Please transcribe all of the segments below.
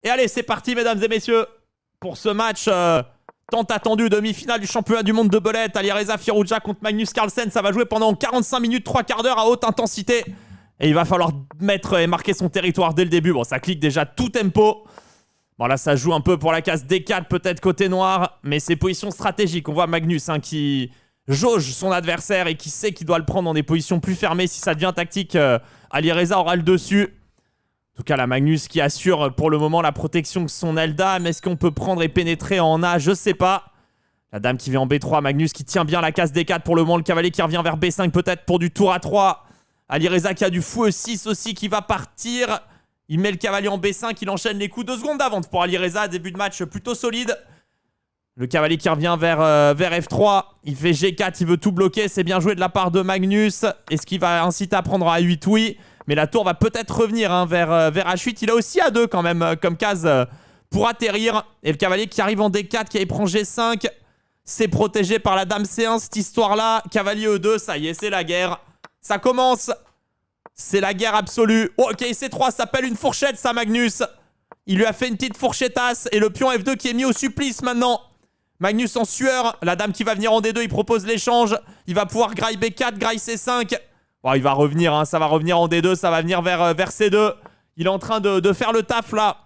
Et allez, c'est parti, mesdames et messieurs, pour ce match tant attendu, demi-finale du championnat du monde de belette. Alireza Firouzja contre Magnus Carlsen. Ça va jouer pendant 45 minutes, 3 quarts d'heure à haute intensité. Et il va falloir mettre et marquer son territoire dès le début. Bon, ça clique déjà tout tempo. Bon, là, ça joue un peu pour la case D4, peut-être côté noir. Mais c'est position stratégique. On voit Magnus qui jauge son adversaire et qui sait qu'il doit le prendre dans des positions plus fermées. Si ça devient tactique, Alireza aura le dessus. En tout cas, la Magnus qui assure pour le moment la protection de son Eldam. Est-ce qu'on peut prendre et pénétrer en A? Je sais pas. La dame qui vient en B3. Magnus qui tient bien la case D4 pour le moment. Le cavalier qui revient vers B5 peut-être pour du tour à 3. Alireza qui a du fou E6 aussi qui va partir. Il met le cavalier en B5. Il enchaîne les coups. 2 secondes d'avance pour Alireza. Début de match plutôt solide. Le cavalier qui revient vers F3. Il fait G4. Il veut tout bloquer. C'est bien joué de la part de Magnus. Est-ce qu'il va inciter à prendre à A8? Oui. Mais la tour va peut-être revenir vers H8. Il a aussi A2 quand même comme case pour atterrir. Et le cavalier qui arrive en D4, qui prend G5. C'est protégé par la dame C1, cette histoire-là. Cavalier E2, ça y est, c'est la guerre. Ça commence. C'est la guerre absolue. Oh, ok, C3 s'appelle une fourchette, ça, Magnus. Il lui a fait une petite fourchettasse. Et le pion F2 qui est mis au supplice maintenant. Magnus en sueur. La dame qui va venir en D2, il propose l'échange. Il va pouvoir graille B4, graille C5. Bon, il va revenir, hein, ça va revenir en D2, ça va venir vers C2. Il est en train de faire le taf là.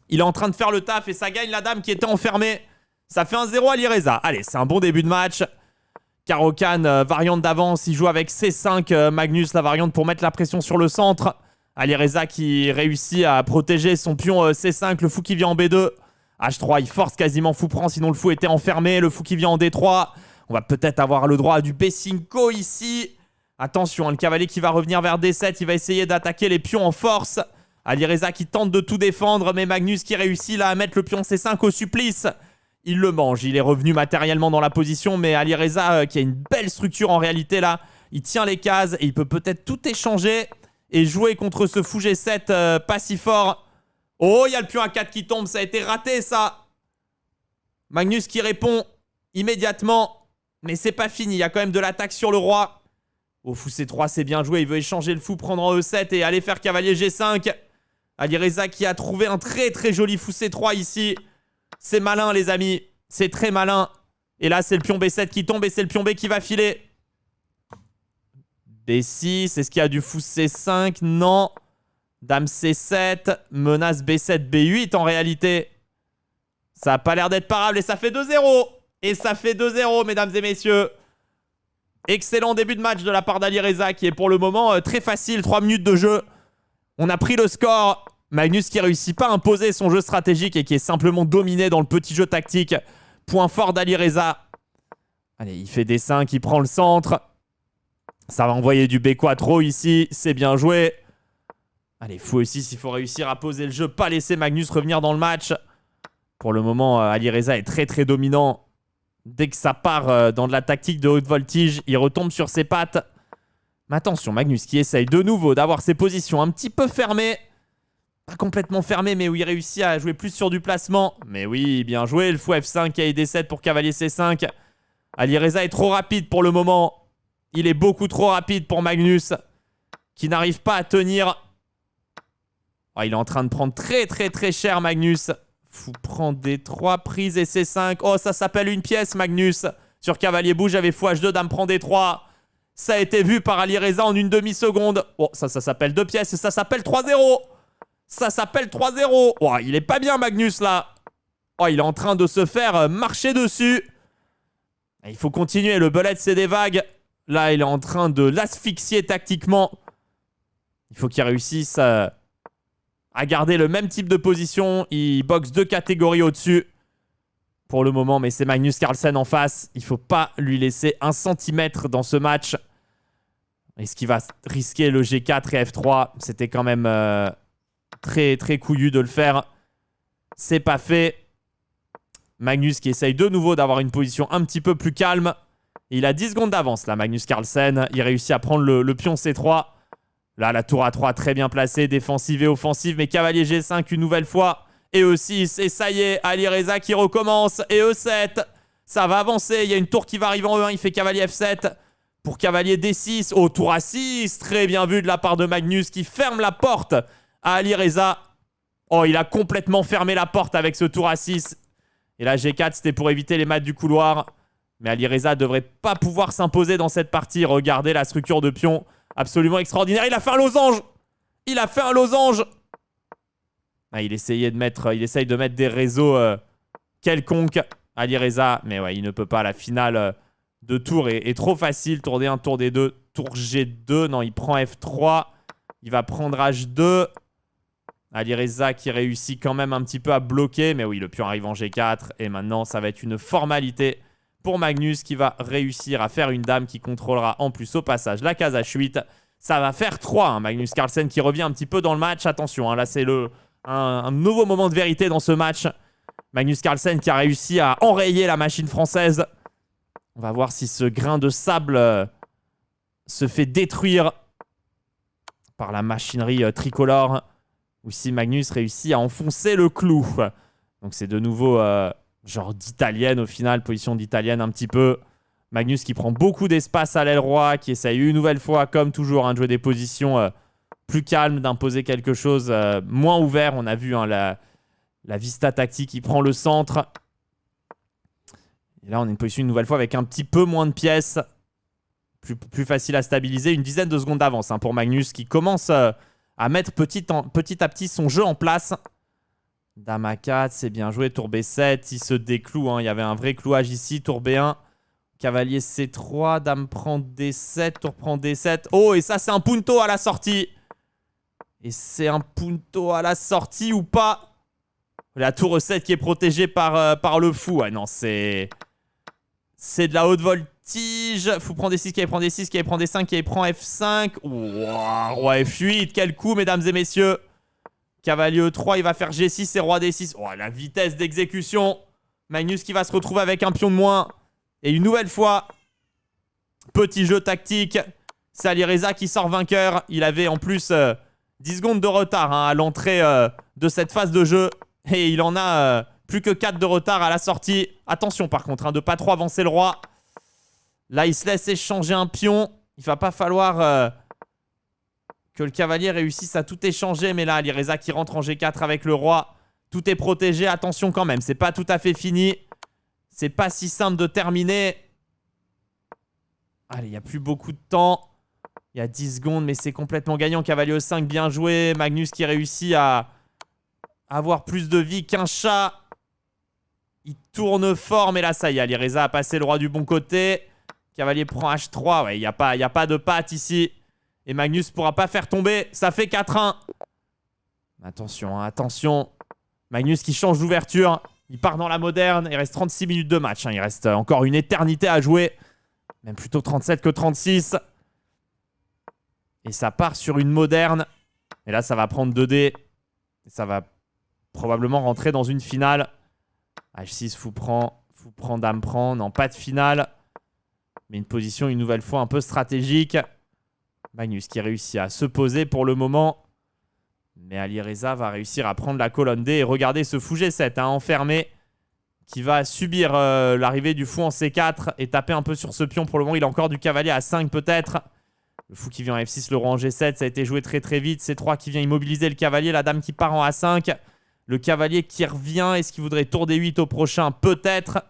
Il est en train de faire le taf et ça gagne la dame qui était enfermée. Ça fait 1-0 à Alireza. Allez, c'est un bon début de match. Caro-Kann, variante d'avance, il joue avec C5. Magnus, la variante pour mettre la pression sur le centre. Alireza qui réussit à protéger son pion C5. Le fou qui vient en B2. H3, il force quasiment fou prend, sinon le fou était enfermé. Le fou qui vient en D3. On va peut-être avoir le droit à du B5 ici. Attention, le cavalier qui va revenir vers D7. Il va essayer d'attaquer les pions en force. Alireza qui tente de tout défendre. Mais Magnus qui réussit là à mettre le pion C5 au supplice. Il le mange. Il est revenu matériellement dans la position. Mais Alireza qui a une belle structure en réalité là. Il tient les cases et il peut peut-être tout échanger. Et jouer contre ce fou G7 pas si fort. Oh, il y a le pion A4 qui tombe. Ça a été raté ça. Magnus qui répond immédiatement. Mais c'est pas fini. Il y a quand même de l'attaque sur le roi. Oh, fou C3, c'est bien joué. Il veut échanger le fou, prendre en E7 et aller faire cavalier G5. Alireza qui a trouvé un très très joli fou C3 ici. C'est malin, les amis. C'est très malin. Et là, c'est le pion B7 qui tombe et c'est le pion B qui va filer. B6, est-ce qu'il y a du fou C5? Non. Dame C7. Menace B7, B8 en réalité. Ça n'a pas l'air d'être parable et ça fait 2-0. Et ça fait 2-0, mesdames et messieurs. Excellent début de match de la part d'Alireza qui est pour le moment très facile. 3 minutes de jeu. On a pris le score. Magnus qui réussit pas à imposer son jeu stratégique et qui est simplement dominé dans le petit jeu tactique. Point fort d'Alireza. Allez, il fait D5, il prend le centre. Ça va envoyer du B4 ici. C'est bien joué. Allez, fou aussi s'il faut réussir à poser le jeu. Pas laisser Magnus revenir dans le match. Pour le moment, Alireza est très très dominant. Dès que ça part dans de la tactique de haute voltige, il retombe sur ses pattes. Mais attention, Magnus qui essaye de nouveau d'avoir ses positions un petit peu fermées. Pas complètement fermées, mais où il réussit à jouer plus sur du placement. Mais oui, bien joué. Le fou F5 et D7 pour cavalier C5. Alireza est trop rapide pour le moment. Il est beaucoup trop rapide pour Magnus, qui n'arrive pas à tenir. Oh, il est en train de prendre très très très cher, Magnus. Fou prend des 3 prises et C5. Oh, ça s'appelle une pièce, Magnus. Sur cavalier bouge, j'avais fou H2, dame prend des 3. Ça a été vu par Alireza en une demi-seconde. Oh, ça s'appelle 2 pièces et ça s'appelle 3-0. Ça s'appelle 3-0. Oh, il est pas bien, Magnus, là. Oh, il est en train de se faire marcher dessus. Et il faut continuer. Le belette, c'est des vagues. Là, il est en train de l'asphyxier tactiquement. Il faut qu'il réussisse à garder le même type de position. Il boxe 2 catégories au-dessus pour le moment, mais c'est Magnus Carlsen en face. Il ne faut pas lui laisser 1 centimètre dans ce match. Est-ce qu'il va risquer le G4 et F3? C'était quand même très très couillu de le faire. C'est pas fait. Magnus qui essaye de nouveau d'avoir une position un petit peu plus calme. Il a 10 secondes d'avance là, Magnus Carlsen. Il réussit à prendre le pion C3. Là, la tour A3 très bien placée, défensive et offensive. Mais cavalier G5 une nouvelle fois. Et E6, et ça y est, Alireza qui recommence. Et E7, ça va avancer. Il y a une tour qui va arriver en E1. Il fait cavalier F7 pour cavalier D6. Oh, tour A6, très bien vu de la part de Magnus qui ferme la porte à Alireza. Oh, il a complètement fermé la porte avec ce tour à 6. Et là, G4, c'était pour éviter les mates du couloir. Mais Alireza ne devrait pas pouvoir s'imposer dans cette partie. Regardez la structure de pion. Absolument extraordinaire. Il a fait un losange. Il a fait un losange. Ah, il essaye de mettre des réseaux quelconques. Alireza. Mais ouais, il ne peut pas. La finale de tour est trop facile. Tour D1, tour D2, tour G2. Non, il prend F3. Il va prendre H2. Alireza qui réussit quand même un petit peu à bloquer. Mais oui, le pion arrive en G4. Et maintenant, ça va être une formalité pour Magnus qui va réussir à faire une dame qui contrôlera en plus au passage la case H8. Ça va faire 3. Hein. Magnus Carlsen qui revient un petit peu dans le match. Attention, hein, là c'est un nouveau moment de vérité dans ce match. Magnus Carlsen qui a réussi à enrayer la machine française. On va voir si ce grain de sable se fait détruire par la machinerie tricolore. Ou si Magnus réussit à enfoncer le clou. Donc c'est de nouveau genre d'italienne au final, position d'italienne un petit peu. Magnus qui prend beaucoup d'espace à l'aile roi, qui essaye une nouvelle fois, comme toujours, de jouer des positions plus calmes, d'imposer quelque chose moins ouvert. On a vu la vista tactique qui prend le centre. Et là, on est une position une nouvelle fois avec un petit peu moins de pièces. Plus facile à stabiliser. Une dizaine de secondes d'avance pour Magnus qui commence à mettre petit à petit son jeu en place. Dame A4, c'est bien joué. Tour B7, il se décloue. Hein. Il y avait un vrai clouage ici. Tour B1, cavalier C3, dame prend D7, tour prend D7. Oh, et ça, c'est un punto à la sortie. Et c'est un punto à la sortie ou pas? La tour E7 qui est protégée par le fou. Ah non, c'est de la haute voltige. Fou prend D6, qui prend D6, qui prend D5, qui prend F5. Wow, roi F8, quel coup, mesdames et messieurs. Cavalier E3, il va faire G6 et roi D6. Oh, la vitesse d'exécution. Magnus qui va se retrouver avec un pion de moins. Et une nouvelle fois, petit jeu tactique. C'est Alireza qui sort vainqueur. Il avait en plus 10 secondes de retard à l'entrée de cette phase de jeu. Et il en a plus que 4 de retard à la sortie. Attention par contre, de pas trop avancer le roi. Là, il se laisse échanger un pion. Il va pas falloir que le cavalier réussisse à tout échanger. Mais là, Alireza qui rentre en G4 avec le roi. Tout est protégé. Attention quand même, c'est pas tout à fait fini. C'est pas si simple de terminer. Allez, il n'y a plus beaucoup de temps. Il y a 10 secondes, mais c'est complètement gagnant. Cavalier E5, bien joué. Magnus qui réussit à avoir plus de vie qu'un chat. Il tourne fort, mais là, ça y est. Alireza a passé le roi du bon côté. Cavalier prend H3. Ouais, il n'y a pas de patte ici. Et Magnus ne pourra pas faire tomber. Ça fait 4-1. Attention, attention. Magnus qui change d'ouverture. Il part dans la moderne. Il reste 36 minutes de match. Il reste encore une éternité à jouer. Même plutôt 37 que 36. Et ça part sur une moderne. Et là, ça va prendre 2D. Et ça va probablement rentrer dans une finale. H6, fou prend, dame prend. Non, pas de finale. Mais une position une nouvelle fois un peu stratégique. Magnus qui réussit à se poser pour le moment. Mais Alireza va réussir à prendre la colonne D. Et regardez ce fou G7 enfermé. Qui va subir l'arrivée du fou en C4. Et taper un peu sur ce pion. Pour le moment, il a encore du cavalier à 5 peut-être. Le fou qui vient en F6, le roi en G7. Ça a été joué très très vite. C3 qui vient immobiliser le cavalier. La dame qui part en A5. Le cavalier qui revient. Est-ce qu'il voudrait tour D8 au prochain? Peut-être.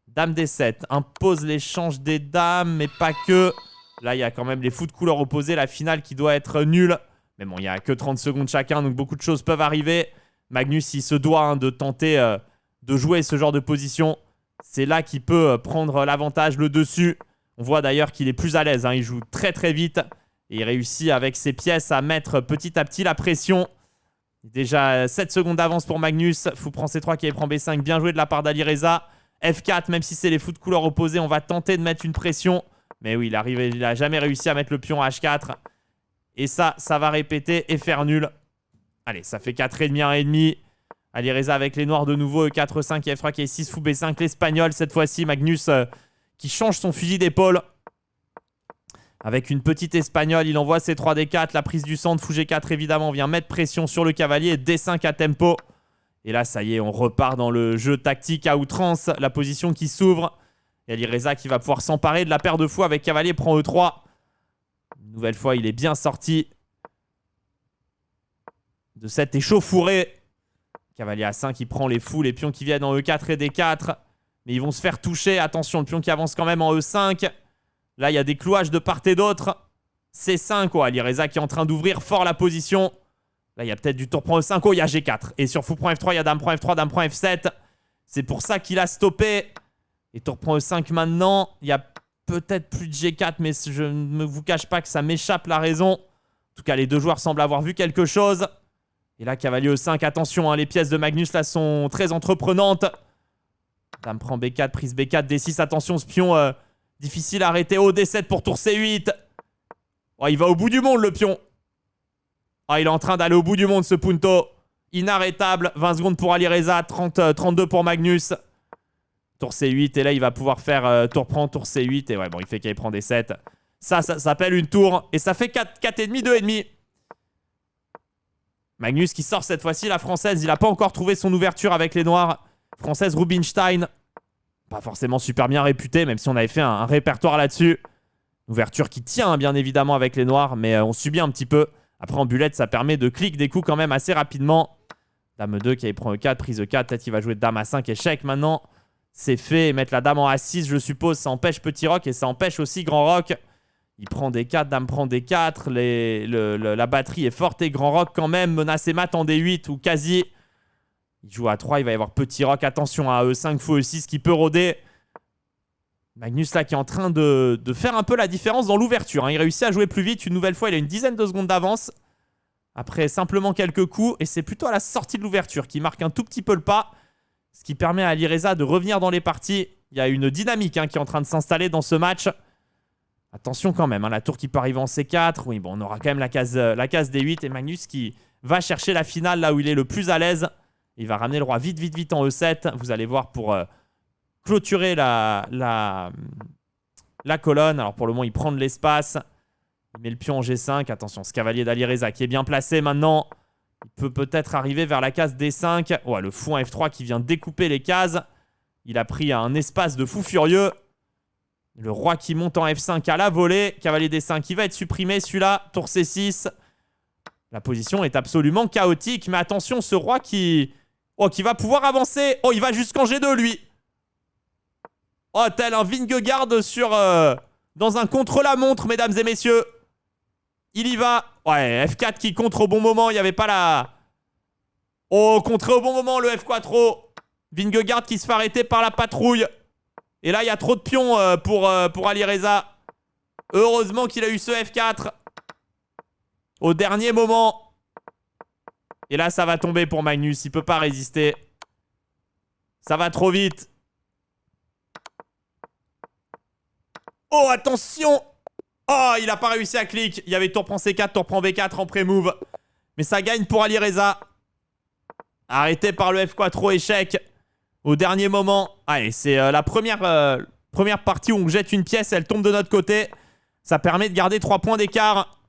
Dame D7. Impose l'échange des dames. Mais pas que. Là, il y a quand même les fous de couleur opposées. La finale qui doit être nulle. Mais bon, il n'y a que 30 secondes chacun. Donc beaucoup de choses peuvent arriver. Magnus, il se doit de tenter de jouer ce genre de position. C'est là qu'il peut prendre l'avantage, le dessus. On voit d'ailleurs qu'il est plus à l'aise. Il joue très très vite. Et il réussit avec ses pièces à mettre petit à petit la pression. Déjà 7 secondes d'avance pour Magnus. Fou prend C3 qui prend B5. Bien joué de la part d'Alireza. F4, même si c'est les fous de couleur opposées, on va tenter de mettre une pression. Mais oui, il n'a jamais réussi à mettre le pion à H4. Et ça va répéter et faire nul. Allez, ça fait 4,5, 1,5. Alireza avec les noirs de nouveau. E4, 5, F3, qui est 6, fou B5. L'espagnol, cette fois-ci, Magnus qui change son fusil d'épaule. Avec une petite espagnole, il envoie ses 3D4. La prise du centre, fou G4, évidemment, vient mettre pression sur le cavalier. D5 à tempo. Et là, ça y est, on repart dans le jeu tactique à outrance. La position qui s'ouvre. Et Alireza qui va pouvoir s'emparer de la paire de fous avec cavalier prend E3. Une nouvelle fois, il est bien sorti de cette échauffourée. Cavalier A5, il prend les fous, les pions qui viennent en E4 et D4. Mais ils vont se faire toucher. Attention, le pion qui avance quand même en E5. Là, il y a des clouages de part et d'autre. C5, oh, Alireza qui est en train d'ouvrir fort la position. Là, il y a peut-être du tour prend E5. Oh, il y a G4. Et sur fou prend F3, il y a dame prend F3, dame prend F7. C'est pour ça qu'il a stoppé. Et tour prend E5 maintenant. Il y a peut-être plus de G4, mais je ne vous cache pas que ça m'échappe la raison. En tout cas, les deux joueurs semblent avoir vu quelque chose. Et là, cavalier E5, attention, hein, les pièces de Magnus là sont très entreprenantes. Dame prend B4, prise B4, D6, attention, ce pion difficile à arrêter. Oh, D7 pour tour C8. Oh, il va au bout du monde, le pion. Oh, il est en train d'aller au bout du monde, ce punto. Inarrêtable, 20 secondes pour Alireza, 32 pour Magnus. Tour C8, et là, il va pouvoir faire tour prend, tour C8. Et ouais, bon, il fait qu'il prend D7. Ça s'appelle une tour. Et ça fait 4,5, 2,5. Magnus qui sort cette fois-ci, la française. Il n'a pas encore trouvé son ouverture avec les noirs. Française Rubinstein. Pas forcément super bien réputée, même si on avait fait un répertoire là-dessus. Ouverture qui tient, bien évidemment, avec les noirs. Mais on subit un petit peu. Après, en bullet, ça permet de cliquer des coups quand même assez rapidement. Dame 2 qui prend E4, prise E4. Peut-être qu'il va jouer dame A5, échec maintenant. C'est fait. Et mettre la dame en A6, je suppose, ça empêche petit roc. Et ça empêche aussi grand roc. Il prend D4, dame prend D4. La batterie est forte et grand roc quand même. Menace et mat en D8 ou quasi. Il joue à 3, il va y avoir petit roc. Attention à E5, fou E6 qui peut rôder. Magnus là qui est en train de faire un peu la différence dans l'ouverture. Hein. Il réussit à jouer plus vite. Une nouvelle fois, il a une dizaine de secondes d'avance. Après simplement quelques coups. Et c'est plutôt à la sortie de l'ouverture qui marque un tout petit peu le pas. Ce qui permet à Alireza de revenir dans les parties. Il y a une dynamique qui est en train de s'installer dans ce match. Attention quand même, hein, la tour qui peut arriver en C4. Oui, bon, on aura quand même la case D8. Et Magnus qui va chercher la finale là où il est le plus à l'aise. Il va ramener le roi vite, vite, vite en E7. Vous allez voir pour clôturer la colonne. Alors pour le moment, il prend de l'espace. Il met le pion en G5. Attention, ce cavalier d'Alireza qui est bien placé maintenant. Il peut peut-être arriver vers la case D5. Ouais, le fou en F3 qui vient découper les cases. Il a pris un espace de fou furieux. Le roi qui monte en F5 à la volée. Cavalier D5 qui va être supprimé. Celui-là, tour C6. La position est absolument chaotique. Mais attention, ce roi qui va pouvoir avancer. Oh, il va jusqu'en G2, lui. Oh, tel un Vingegaard dans un contre-la-montre, mesdames et messieurs. Il y va. Ouais, F4 qui contre au bon moment. Il n'y avait pas la... Oh, contré au bon moment, le F4. Vingegaard qui se fait arrêter par la patrouille. Et là, il y a trop de pions pour Alireza. Heureusement qu'il a eu ce F4. Au dernier moment. Et là, ça va tomber pour Magnus. Il ne peut pas résister. Ça va trop vite. Oh, attention! Oh, il n'a pas réussi à cliquer. Il y avait tour prend C4, tour prend B4 en pré-move. Mais ça gagne pour Alireza. Arrêté par le F4, échec. Au dernier moment. Allez, c'est la première partie où on jette une pièce, elle tombe de notre côté. Ça permet de garder 3 points d'écart.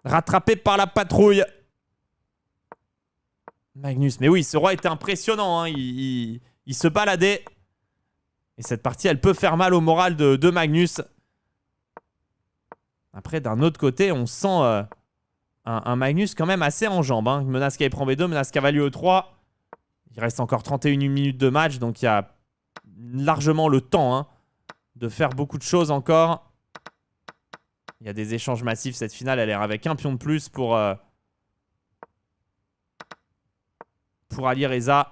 Rattrapé par la patrouille. Magnus, mais oui, ce roi était impressionnant. Hein. Il se baladait. Et cette partie, elle peut faire mal au moral de Magnus. Après, d'un autre côté, on sent un Magnus quand même assez en jambes. Hein. Menace qui prend B2, menace cavalier E3. Il reste encore 31 minutes de match, donc il y a largement le temps de faire beaucoup de choses encore. Il y a des échanges massifs. Cette finale, elle est avec un pion de plus pour Alireza.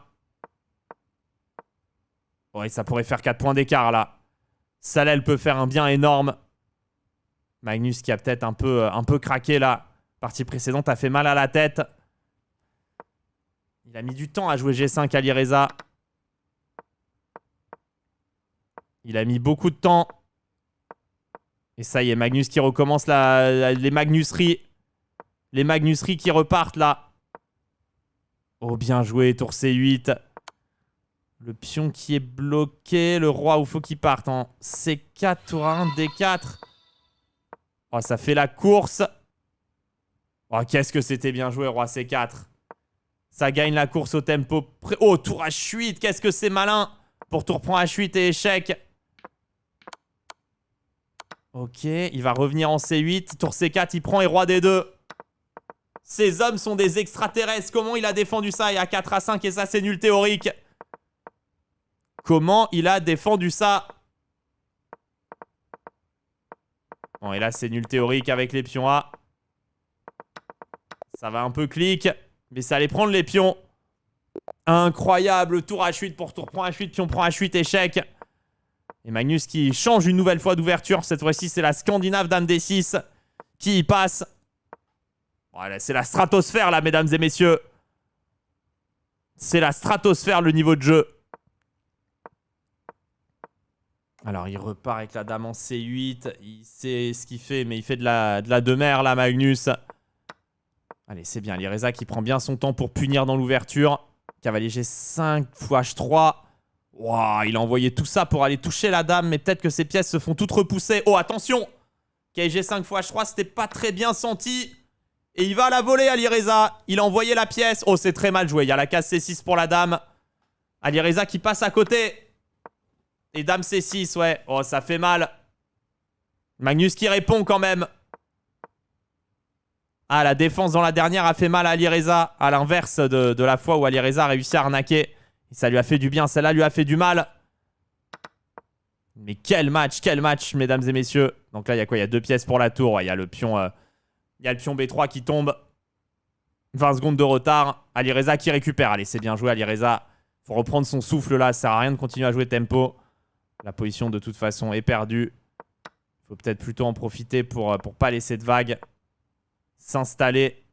Ouais, ça pourrait faire 4 points d'écart là. Celle-là, elle peut faire un bien énorme. Magnus qui a peut-être un peu craqué là. Partie précédente a fait mal à la tête. Il a mis du temps à jouer G5 Alireza. Il a mis beaucoup de temps. Et ça y est, Magnus qui recommence les Magnusseries. Les Magnusseries qui repartent là. Oh, bien joué, tour C8. Le pion qui est bloqué. Le roi, il faut qu'il parte en C4, tour A1, D4. Oh, ça fait la course. Oh, qu'est-ce que c'était bien joué, roi C4. Ça gagne la course au tempo. Oh, tour H8, qu'est-ce que c'est malin. Pour tour prend H8 et échec. Ok, il va revenir en C8. Tour C4, il prend et roi D2. Ces hommes sont des extraterrestres. Comment il a défendu ça? Il y a 4 à 5 et ça, c'est nul théorique. Comment il a défendu ça? Bon, et là, c'est nul théorique avec les pions A. Ça va un peu clic, mais ça allait prendre les pions. Incroyable tour H8 pour tour prend H8, pion prend H8, échec. Et Magnus qui change une nouvelle fois d'ouverture. Cette fois-ci, c'est la Scandinave dame D6 qui y passe. Voilà, c'est la stratosphère là, mesdames et messieurs. C'est la stratosphère le niveau de jeu. Alors, il repart avec la dame en C8. Il sait ce qu'il fait, mais il fait de la demeure là, Magnus. Allez, c'est bien. Alireza qui prend bien son temps pour punir dans l'ouverture. Cavalier G5, fou H3. Wow, il a envoyé tout ça pour aller toucher la dame, mais peut-être que ses pièces se font toutes repousser. Oh, attention! Cavalier G5, fou H3, c'était pas très bien senti. Et il va la voler, Alireza. Il a envoyé la pièce. Oh, c'est très mal joué. Il y a la case C6 pour la dame. Alireza qui passe à côté. Et dame C6, ouais. Oh, ça fait mal. Magnus qui répond quand même. Ah, la défense dans la dernière a fait mal à Alireza. À l'inverse de la fois où Alireza a réussi à arnaquer. Et ça lui a fait du bien. Celle-là lui a fait du mal. Mais quel match, mesdames et messieurs. Donc là, il y a quoi? Il y a 2 pièces pour la tour. Ouais, il y a le pion... il y a le pion B3 qui tombe. 20 secondes de retard. Alireza qui récupère. Allez, c'est bien joué, Alireza. Faut reprendre son souffle là. Ça sert à rien de continuer à jouer tempo. La position, de toute façon, est perdue. Faut peut-être plutôt en profiter pour pas laisser de vagues s'installer.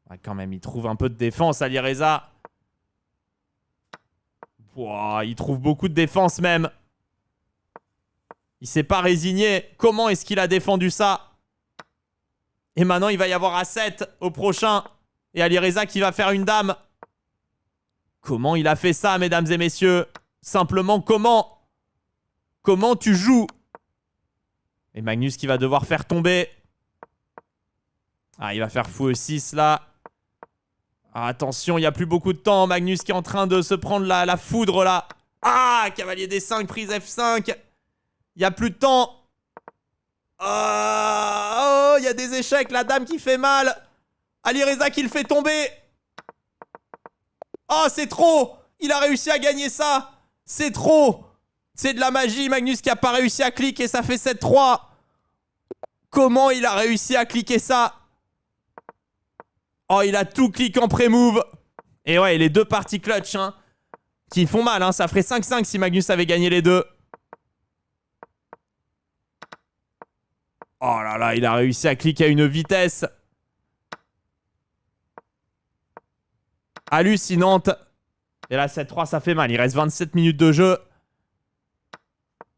Ouais, quand même, il trouve un peu de défense, Alireza. Wow, il trouve beaucoup de défense même. Il s'est pas résigné. Comment est-ce qu'il a défendu ça? Et maintenant, il va y avoir A7 au prochain. Et Alireza qui va faire une dame. Comment il a fait ça, mesdames et messieurs? Simplement, comment? Comment tu joues? Et Magnus qui va devoir faire tomber. Ah, il va faire fou E6 là. Ah, attention, il n'y a plus beaucoup de temps. Magnus qui est en train de se prendre la foudre là. Ah, cavalier D5, prise F5. Il n'y a plus de temps. Oh, il y a des échecs. La dame qui fait mal. Alireza qui le fait tomber. Oh, c'est trop. Il a réussi à gagner ça. C'est trop. C'est de la magie. Magnus qui n'a pas réussi à cliquer. Ça fait 7-3. Comment il a réussi à cliquer ça? Oh, il a tout cliqué en pré-move. Et ouais, les 2 parties clutch, hein, qui font mal, hein. Ça ferait 5-5 si Magnus avait gagné les 2. Oh là là, il a réussi à cliquer à une vitesse hallucinante. Et là, 7-3, ça fait mal. Il reste 27 minutes de jeu.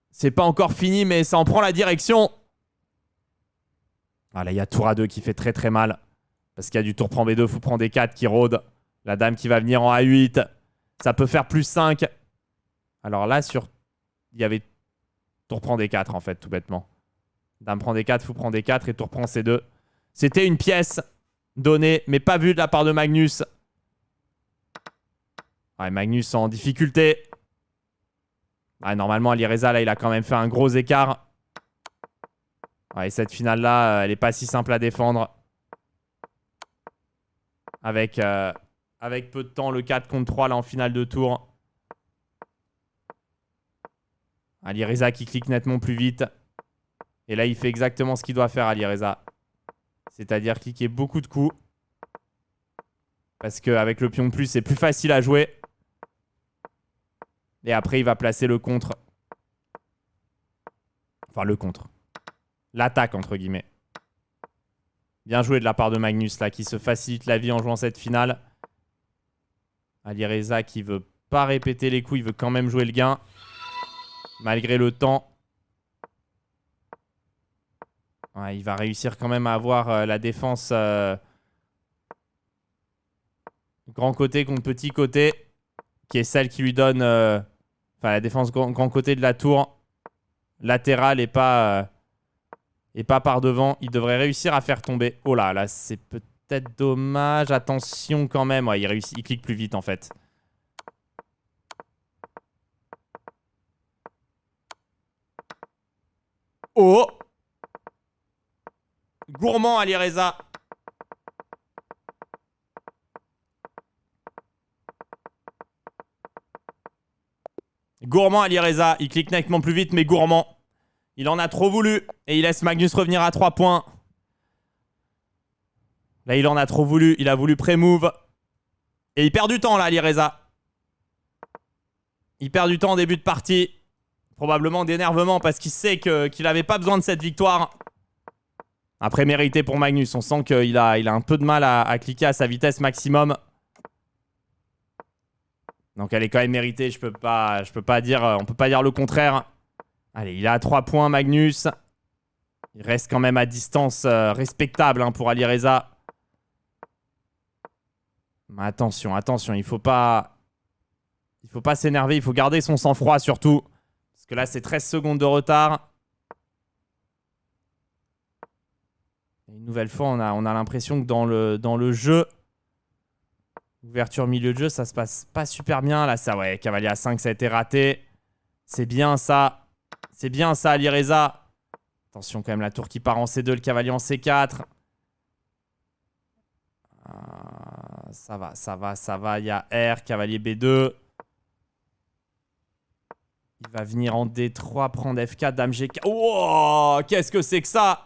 C'est pas encore fini, mais ça en prend la direction. Ah là, il y a tour A2 qui fait très très mal. Parce qu'il y a du tour prend B2, fou prend D4 qui rôde. La dame qui va venir en A8. Ça peut faire plus 5. Alors là, il y avait tour prend D4 en fait, tout bêtement. Dame prend D4, fou prend D4 et tour prend C2. C'était une pièce donnée, mais pas vue de la part de Magnus. Ouais, Magnus en difficulté. Ouais, normalement, Alireza, là, il a quand même fait un gros écart. Ouais, cette finale-là, elle est pas si simple à défendre. Avec peu de temps, le 4 contre 3, là, en finale de tour. Alireza qui clique nettement plus vite. Et là, il fait exactement ce qu'il doit faire, Alireza. C'est-à-dire cliquer beaucoup de coups. Parce qu'avec le pion plus, c'est plus facile à jouer. Et après, il va placer le contre. Enfin, le contre. L'attaque, entre guillemets. Bien joué de la part de Magnus, là, qui se facilite la vie en jouant cette finale. Alireza qui veut pas répéter les coups, il veut quand même jouer le gain. Malgré le temps. Ouais, il va réussir quand même à avoir la défense grand côté contre petit côté. Qui est celle qui lui donne... Enfin, la défense grand côté de la tour. Latérale et pas par devant. Il devrait réussir à faire tomber. Oh là, là, c'est peut-être dommage. Attention quand même. Ouais, il clique plus vite en fait. Oh! Gourmand, Alireza. Gourmand Alireza. Il clique nettement plus vite, mais gourmand. Il en a trop voulu. Et il laisse Magnus revenir à 3 points. Là, il en a trop voulu. Il a voulu pré-move. Et il perd du temps, là, Alireza. Il perd du temps en début de partie. Probablement d'énervement parce qu'il sait qu'il n'avait pas besoin de cette victoire. Après, mérité pour Magnus. On sent qu'il a un peu de mal à cliquer à sa vitesse maximum. Donc elle est quand même méritée. On peut pas dire le contraire. Allez, il est à 3 points, Magnus. Il reste quand même à distance respectable hein, pour Alireza. Mais attention, attention. Il faut pas s'énerver. Il faut garder son sang-froid surtout. Parce que là, c'est 13 secondes de retard. Une nouvelle fois, on a l'impression que dans le jeu, ouverture milieu de jeu, ça se passe pas super bien. Là, ça, ouais, cavalier à 5, ça a été raté. C'est bien ça. C'est bien ça, Alireza. Attention quand même, la tour qui part en C2, le cavalier en C4. Ça va, ça va, ça va. Il y a R, cavalier B2. Il va venir en D3, prendre F4, dame G4. Oh, qu'est-ce que c'est que ça?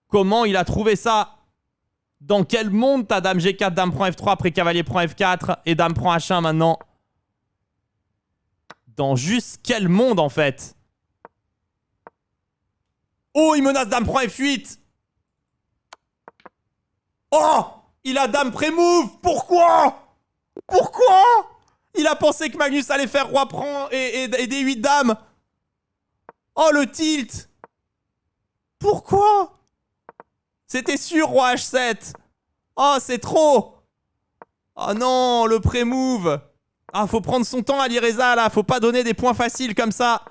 Comment il a trouvé ça? Dans quel monde t'as dame G4, dame prend F3, après cavalier prend F4 et dame prend H1 maintenant? Dans juste quel monde en fait? Oh, il menace dame prend F8. Oh, il a dame pré-move. Pourquoi? Pourquoi? Il a pensé que Magnus allait faire roi prend et des 8 dames. Oh, le tilt. Pourquoi? C'était sûr, roi H7. Oh, c'est trop. Oh non, le pré-move. Ah, faut prendre son temps, Alireza, là. Faut pas donner des points faciles comme ça.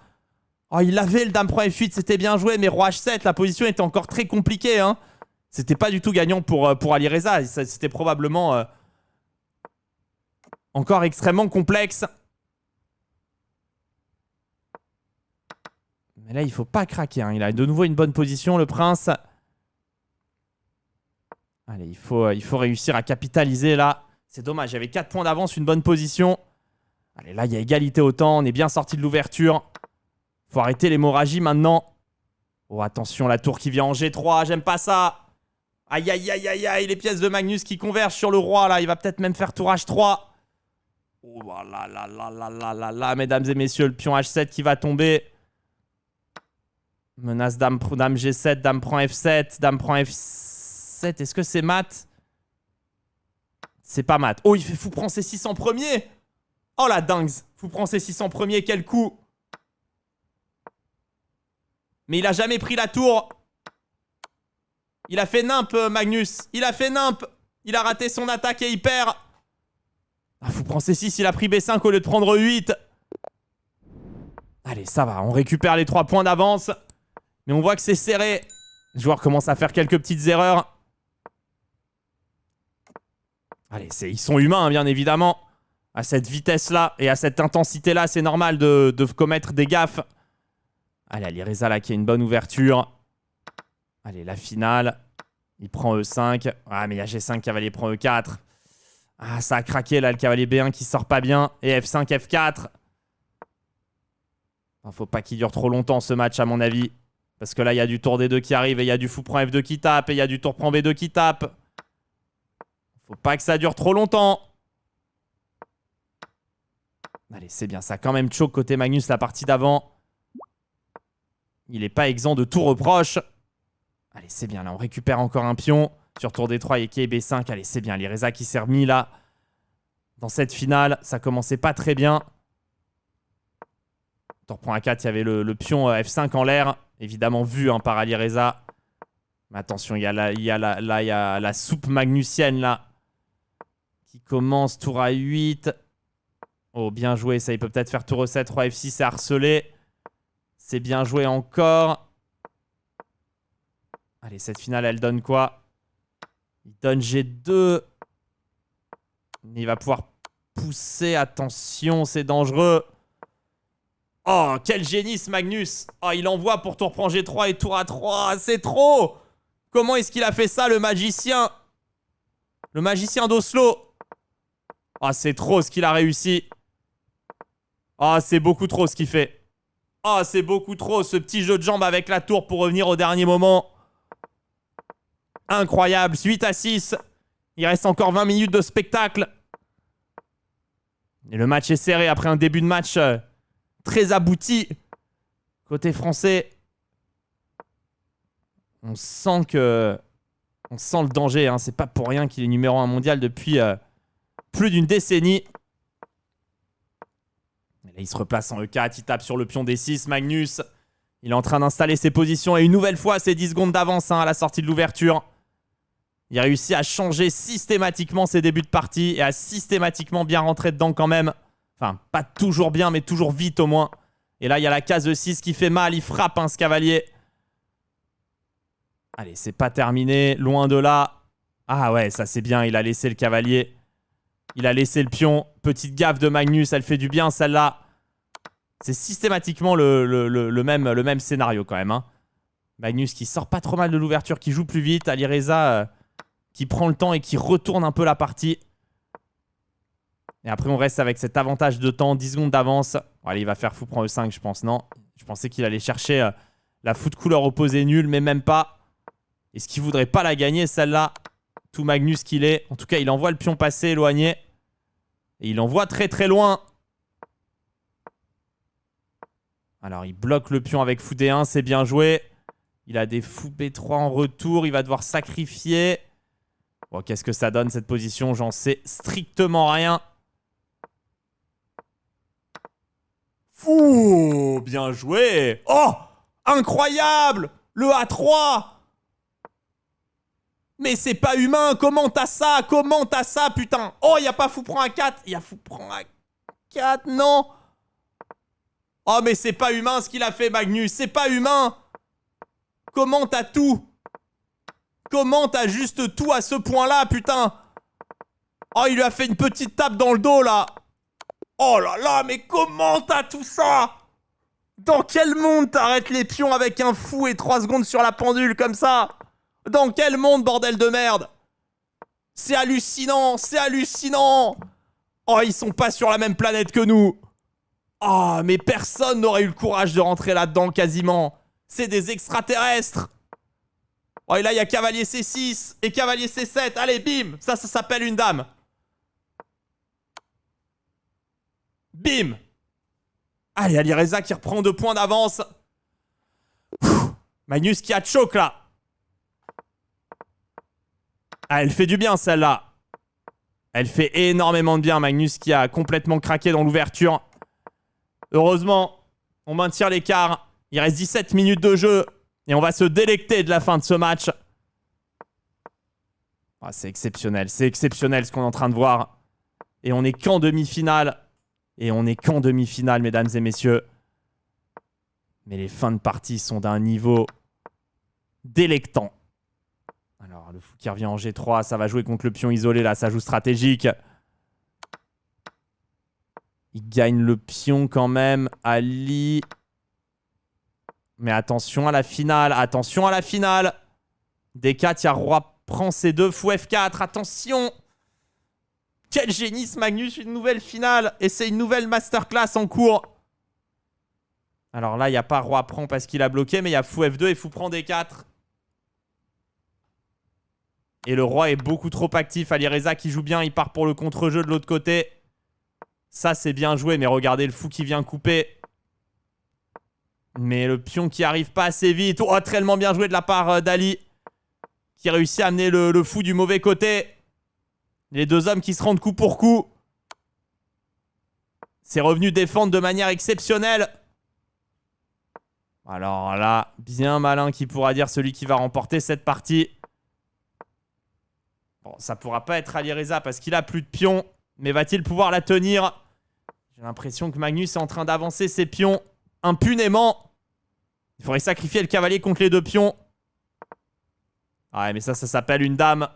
Oh, il avait le dame prend F8, c'était bien joué. Mais roi H7, la position était encore très compliquée. Hein. C'était pas du tout gagnant pour Alireza. C'était probablement encore extrêmement complexe. Mais là, il faut pas craquer. Hein. Il a de nouveau une bonne position, le prince. Allez, il faut réussir à capitaliser là. C'est dommage, il y avait 4 points d'avance, une bonne position. Allez, là, il y a égalité au temps. On est bien sorti de l'ouverture. Faut arrêter l'hémorragie maintenant. Oh, attention, la tour qui vient en G3. J'aime pas ça. Aïe, aïe, aïe, aïe, aïe. Les pièces de Magnus qui convergent sur le roi, là. Il va peut-être même faire tour H3. Oh là là là là là là là. Mesdames et messieurs, le pion H7 qui va tomber. Menace dame G7, dame prend F7, dame prend F7. Est-ce que c'est mat? C'est pas mat. Oh, il fait fou prend C6 en premier. Oh la dingue. Fou prend C6 en premier, quel coup. Mais il a jamais pris la tour. Il a fait nimp, Magnus. Il a fait nimp. Il a raté son attaque et il perd. Ah, fou prend C6, il a pris B5 au lieu de prendre 8. Allez, ça va. On récupère les 3 points d'avance. Mais on voit que c'est serré. Le joueur commence à faire quelques petites erreurs. Allez, ils sont humains, hein, bien évidemment. À cette vitesse-là et à cette intensité-là, c'est normal de commettre des gaffes. Allez, Alireza, là, qui a une bonne ouverture. Allez, la finale. Il prend E5. Ah, mais il y a G5, cavalier prend E4. Ah, ça a craqué, là, le cavalier B1 qui sort pas bien. Et F5, F4. Faut pas qu'il dure trop longtemps, ce match, à mon avis. Parce que là, il y a du tour D2 qui arrive et il y a du fou prend F2 qui tape et il y a du tour prend B2 qui tape. Faut pas que ça dure trop longtemps. Allez, c'est bien. Ça a quand même choke côté Magnus la partie d'avant. Il n'est pas exempt de tout reproche. Allez, c'est bien. Là, on récupère encore un pion. Sur tour D3, et qui B5. Allez, c'est bien. Alireza qui s'est remis là. Dans cette finale, ça commençait pas très bien. Tour prend A4, il y avait le pion F5 en l'air. Évidemment vu hein, par Alireza. Mais attention, il y a la soupe magnusienne là. Qui commence tour A8. Oh, bien joué. Ça, il peut peut-être faire tour E7, roi F6 et harceler. C'est bien joué encore. Allez, cette finale, elle donne quoi? Il donne G2. Il va pouvoir pousser. Attention, c'est dangereux. Oh, quel génie ce Magnus. Oh, il envoie pour tour prend G3 et tour A3. C'est trop. Comment est-ce qu'il a fait ça, le magicien? Le magicien d'Oslo. Oh, c'est trop ce qu'il a réussi. Oh, c'est beaucoup trop ce qu'il fait. Oh, c'est beaucoup trop ce petit jeu de jambes avec la tour pour revenir au dernier moment. Incroyable, 8-6. Il reste encore 20 minutes de spectacle. Et le match est serré après un début de match très abouti. Côté français, on sent le danger. Hein. C'est pas pour rien qu'il est numéro 1 mondial depuis plus d'une décennie. Et là, il se replace en E4. Il tape sur le pion D6. Magnus, il est en train d'installer ses positions. Et une nouvelle fois, c'est 10 secondes d'avance à la sortie de l'ouverture. Il a réussi à changer systématiquement ses débuts de partie et à systématiquement bien rentrer dedans quand même. Enfin, pas toujours bien, mais toujours vite au moins. Et là, il y a la case E6 qui fait mal. Il frappe ce cavalier. Allez, c'est pas terminé. Loin de là. Ah ouais, ça c'est bien. Il a laissé le cavalier. Il a laissé le pion. Petite gaffe de Magnus. Elle fait du bien, celle-là. C'est systématiquement le même scénario quand même. Hein. Magnus qui sort pas trop mal de l'ouverture, qui joue plus vite. Alireza qui prend le temps et qui retourne un peu la partie. Et après, on reste avec cet avantage de temps. 10 secondes d'avance. Bon, allez, il va faire fou prend E5, je pense. Non, je pensais qu'il allait chercher la fou de couleur opposée nulle, mais même pas. Est-ce qu'il voudrait pas la gagner, celle-là? Tout Magnus qu'il est. En tout cas, il envoie le pion passer, éloigné. Et il envoie très très loin. Alors, il bloque le pion avec fou D1. C'est bien joué. Il a des fous B3 en retour. Il va devoir sacrifier. Bon, qu'est-ce que ça donne cette position? J'en sais strictement rien. Ouh, bien joué. Oh, incroyable. Le A3. Mais c'est pas humain. Comment t'as ça? Comment t'as ça, putain? Oh, il y a pas fou prend à 4. Il y a fou prend à 4, non. Oh, mais c'est pas humain ce qu'il a fait, Magnus. C'est pas humain. Comment t'as tout? Comment t'as juste tout à ce point-là, putain? Oh, il lui a fait une petite tape dans le dos, là. Oh là là, mais comment t'as tout ça? Dans quel monde t'arrêtes les pions avec un fou et 3 secondes sur la pendule, comme ça? Dans quel monde, bordel de merde? C'est hallucinant, c'est hallucinant. Oh, ils sont pas sur la même planète que nous. Oh, mais personne n'aurait eu le courage de rentrer là-dedans, quasiment. C'est des extraterrestres. Oh, et là, il y a cavalier C6 et cavalier C7. Allez, bim. Ça s'appelle une dame. Bim. Allez, Alireza qui reprend 2 points d'avance. Magnus qui a choke, là. Ah, elle fait du bien, celle-là. Elle fait énormément de bien. Magnus qui a complètement craqué dans l'ouverture. Heureusement, on maintient l'écart. Il reste 17 minutes de jeu. Et on va se délecter de la fin de ce match. Ah, c'est exceptionnel. C'est exceptionnel ce qu'on est en train de voir. Et on n'est qu'en demi-finale. Et on n'est qu'en demi-finale, mesdames et messieurs. Mais les fins de partie sont d'un niveau délectant. Alors, le fou qui revient en G3. Ça va jouer contre le pion isolé. Là, ça joue stratégique. Il gagne le pion quand même. Ali... Mais attention à la finale. Attention à la finale. D4, il y a roi prend C2. Fou F4. Attention. Quel génie ce Magnus. Une nouvelle finale. Et c'est une nouvelle masterclass en cours. Alors là, il n'y a pas roi prend parce qu'il a bloqué. Mais il y a fou F2 et fou prend D4. Et le roi est beaucoup trop actif. Alireza qui joue bien. Il part pour le contre-jeu de l'autre côté. Ça, c'est bien joué. Mais regardez le fou qui vient couper. Mais le pion qui arrive pas assez vite. Oh, tellement bien joué de la part d'Ali. Qui réussit à amener le fou du mauvais côté. Les deux hommes qui se rendent coup pour coup. C'est revenu défendre de manière exceptionnelle. Alors là, bien malin qui pourra dire celui qui va remporter cette partie. Bon, ça pourra pas être Alireza parce qu'il a plus de pions. Mais va-t-il pouvoir la tenir? J'ai l'impression que Magnus est en train d'avancer ses pions impunément. Il faudrait sacrifier le cavalier contre les 2 pions. Ouais, mais ça s'appelle une dame.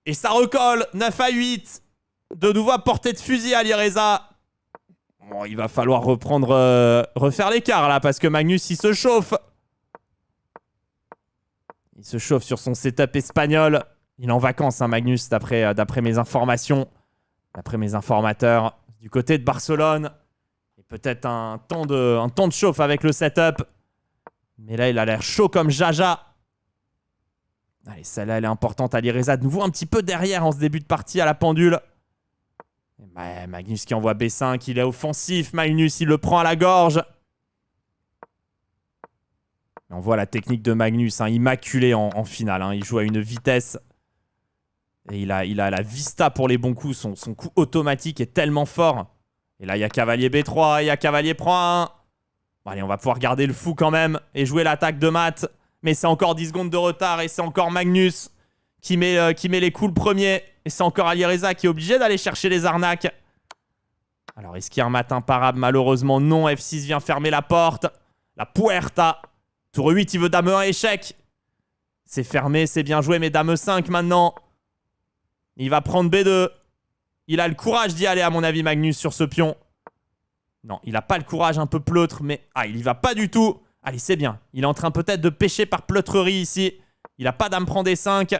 Et ça recolle. 9-8. De nouveau à portée de fusil à Alireza. Bon, il va falloir refaire l'écart là parce que Magnus, il se chauffe. Il se chauffe sur son setup espagnol. Il est en vacances, hein, Magnus, d'après mes informations. D'après mes informateurs. Du côté de Barcelone. peut-être un temps de chauffe avec le setup. Mais là, il a l'air chaud comme Jaja. Allez, celle-là, elle est importante. Alireza de nouveau un petit peu derrière en ce début de partie à la pendule. Ouais, Magnus qui envoie B5, il est offensif. Magnus, il le prend à la gorge. On voit la technique de Magnus, hein, immaculé en finale. Hein. Il joue à une vitesse. Et il a la vista pour les bons coups. Son coup automatique est tellement fort. Et là, il y a Cavalier B3, il y a Cavalier prend 1. Bon, allez, on va pouvoir garder le fou quand même et jouer l'attaque de Matt. Mais c'est encore 10 secondes de retard et c'est encore Magnus qui met les coups le premier. Et c'est encore Alireza qui est obligé d'aller chercher les arnaques. Alors, est-ce qu'il y a un Matt imparable? Malheureusement, non. F6 vient fermer la porte. La puerta. Tour 8, il veut dame 1 échec. C'est fermé, c'est bien joué, mais dame 5 maintenant. Il va prendre B2. Il a le courage d'y aller, à mon avis, Magnus, sur ce pion. Non, il n'a pas le courage, un peu pleutre, mais... Ah, il y va pas du tout. Allez, c'est bien. Il est en train peut-être de pêcher par pleutrerie ici. Il n'a pas dame prend D5.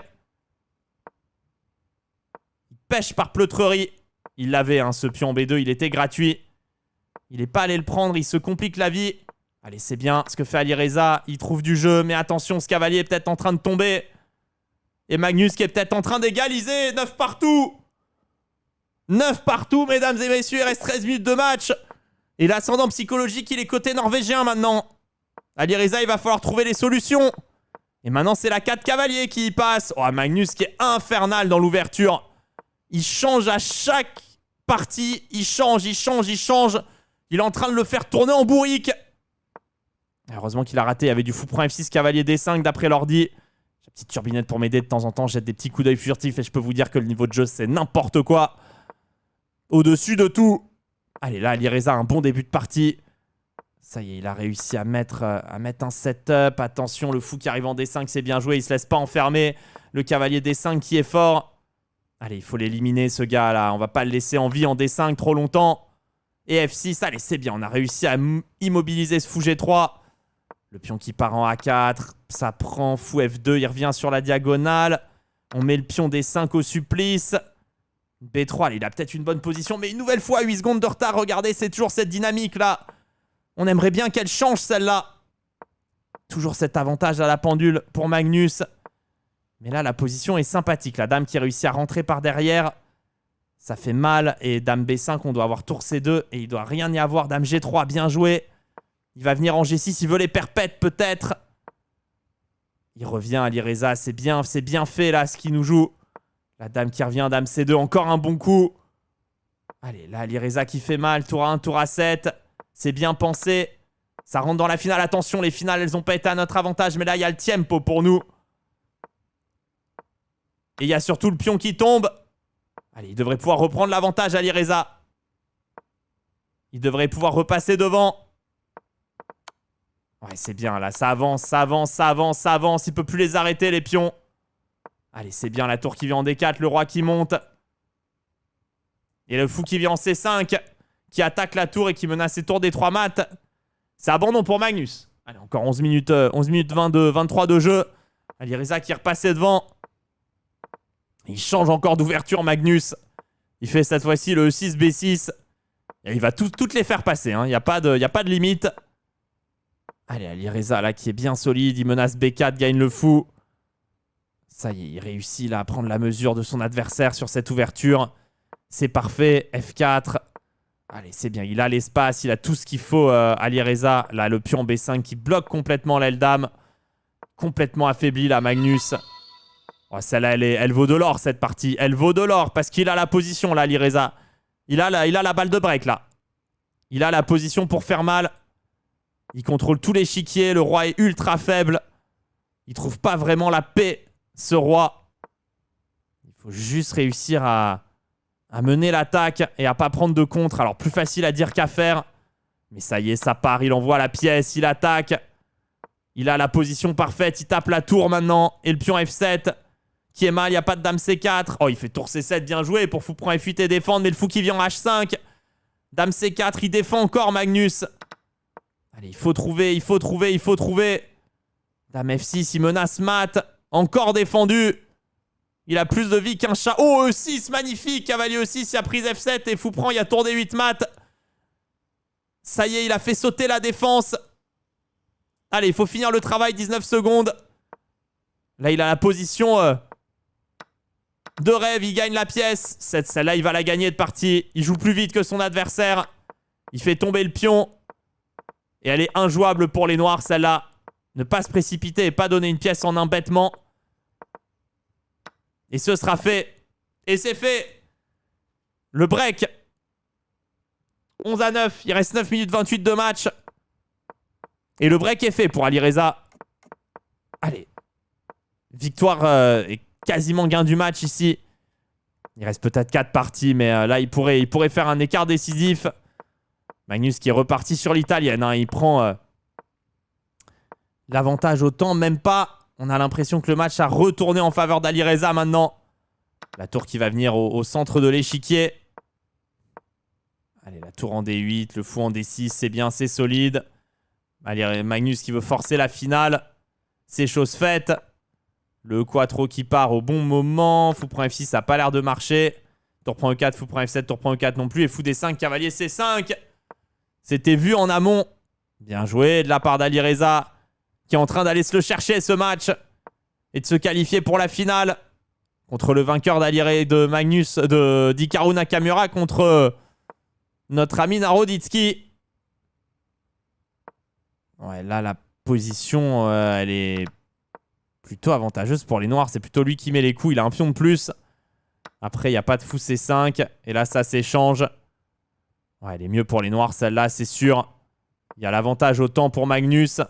Il pêche par pleutrerie. Il l'avait, hein, ce pion B2, il était gratuit. Il n'est pas allé le prendre, il se complique la vie. Allez, c'est bien ce que fait Alireza. Il trouve du jeu, mais attention, ce cavalier est peut-être en train de tomber. Et Magnus qui est peut-être en train d'égaliser. 9 partout. 9 partout, mesdames et messieurs. Il reste 13 minutes de match. Et l'ascendant psychologique, il est côté norvégien maintenant. Alireza, il va falloir trouver les solutions. Et maintenant, c'est la 4 cavaliers qui y passe. Oh, Magnus qui est infernal dans l'ouverture. Il change à chaque partie. Il change. Il est en train de le faire tourner en bourrique. Heureusement qu'il a raté. Il y avait du fou prend F6, cavalier D5 d'après l'ordi. J'ai une petite turbinette pour m'aider de temps en temps. Jette des petits coups d'œil furtifs et je peux vous dire que le niveau de jeu, c'est n'importe quoi. Au-dessus de tout. Allez, là, Alireza a un bon début de partie. Ça y est, il a réussi à mettre un setup. Attention, le fou qui arrive en D5, c'est bien joué. Il se laisse pas enfermer. Le cavalier D5 qui est fort. Allez, il faut l'éliminer, ce gars-là. On va pas le laisser en vie en D5 trop longtemps. Et F6, allez, c'est bien. On a réussi à immobiliser ce fou G3. Le pion qui part en A4. Ça prend fou F2. Il revient sur la diagonale. On met le pion D5 au supplice. B3, allez, il a peut-être une bonne position. Mais une nouvelle fois, 8 secondes de retard. Regardez, c'est toujours cette dynamique-là. On aimerait bien qu'elle change, celle-là. Toujours cet avantage à la pendule pour Magnus. Mais là, la position est sympathique. La dame qui réussit à rentrer par derrière. Ça fait mal. Et dame B5, on doit avoir tour C2. Et il doit rien y avoir. Dame G3, bien joué. Il va venir en G6. Il veut les perpètes, peut-être. Il revient à Alireza. C'est bien fait, là, ce qu'il nous joue. La dame qui revient. Dame C2, encore un bon coup. Allez, là, Alireza qui fait mal. Tour A1, tour A7. C'est bien pensé. Ça rentre dans la finale. Attention, les finales, elles n'ont pas été à notre avantage. Mais là, il y a le tempo pour nous. Et il y a surtout le pion qui tombe. Allez, il devrait pouvoir reprendre l'avantage, Alireza. Il devrait pouvoir repasser devant. Ouais, c'est bien, là. Ça avance. Il ne peut plus les arrêter, les pions. Allez, c'est bien, la tour qui vient en D4. Le roi qui monte. Et le fou qui vient en C5. Qui attaque la tour et qui menace ses tours des 3 maths. C'est abandon pour Magnus. Allez, encore 11 minutes 23 de jeu. Alireza qui est repassé devant. Il change encore d'ouverture, Magnus. Il fait cette fois-ci le 6B6. Et il va toutes les faire passer. Hein. Il n'y a pas de limite. Allez, Alireza là qui est bien solide. Il menace B4, gagne le fou. Ça y est, il réussit là à prendre la mesure de son adversaire sur cette ouverture. C'est parfait. F4. Allez, c'est bien. Il a l'espace. Il a tout ce qu'il faut, Alireza. Là, le pion B5 qui bloque complètement l'aile dame. Complètement affaibli, là, Magnus. Oh, celle-là, elle vaut de l'or, cette partie. Elle vaut de l'or parce qu'il a la position, là, Alireza. Il a la balle de break, là. Il a la position pour faire mal. Il contrôle tout l'échiquier. Le roi est ultra faible. Il trouve pas vraiment la paix, ce roi. Il faut juste réussir à mener l'attaque et à pas prendre de contre. Alors, plus facile à dire qu'à faire. Mais ça y est, ça part. Il envoie la pièce. Il attaque. Il a la position parfaite. Il tape la tour maintenant. Et le pion F7 qui est mal. Il n'y a pas de dame C4. Oh, il fait tour C7. Bien joué pour fou prend F8 et défendre. Mais le fou qui vient en H5. Dame C4. Il défend encore, Magnus. Allez, il faut trouver. Dame F6. Il menace Matt. Encore défendu. Il a plus de vie qu'un chat. Oh, E6, magnifique. Cavalier E6, il y a prise F7 et fou prend, il y a tour D8 mat. Ça y est, il a fait sauter la défense. Allez, il faut finir le travail, 19 secondes. Là, il a la position de rêve, il gagne la pièce. Celle-là, il va la gagner de partie. Il joue plus vite que son adversaire. Il fait tomber le pion. Et elle est injouable pour les noirs, celle-là. Ne pas se précipiter et pas donner une pièce en un bêtement. Et ce sera fait. Et c'est fait. Le break. 11-9. Il reste 9 minutes 28 de match. Et le break est fait pour Alireza. Allez. Victoire et quasiment gain du match ici. Il reste peut-être 4 parties, mais là, il pourrait faire un écart décisif. Magnus qui est reparti sur l'italienne. Hein. Il prend l'avantage au temps, même pas. On a l'impression que le match a retourné en faveur d'Alireza maintenant. La tour qui va venir au centre de l'échiquier. Allez, la tour en D8, le fou en D6, c'est bien, c'est solide. Allez, Magnus qui veut forcer la finale. C'est chose faite. Le quattro qui part au bon moment. Fou prend F6, ça n'a pas l'air de marcher. Tour prend E4, fou prend F7, tour prend E4 non plus. Et fou D5, cavalier C5. C'était vu en amont. Bien joué de la part d'Alireza, qui est en train d'aller se le chercher ce match. Et de se qualifier pour la finale. Contre le vainqueur de Magnus, d'Hikaru Nakamura contre notre ami Naroditsky. Ouais, là, la position, elle est plutôt avantageuse pour les noirs. C'est plutôt lui qui met les coups. Il a un pion de plus. Après, il n'y a pas de fou C5. Et là, ça s'échange. Ouais, elle est mieux pour les noirs, celle-là, c'est sûr. Il y a l'avantage au temps pour Magnus.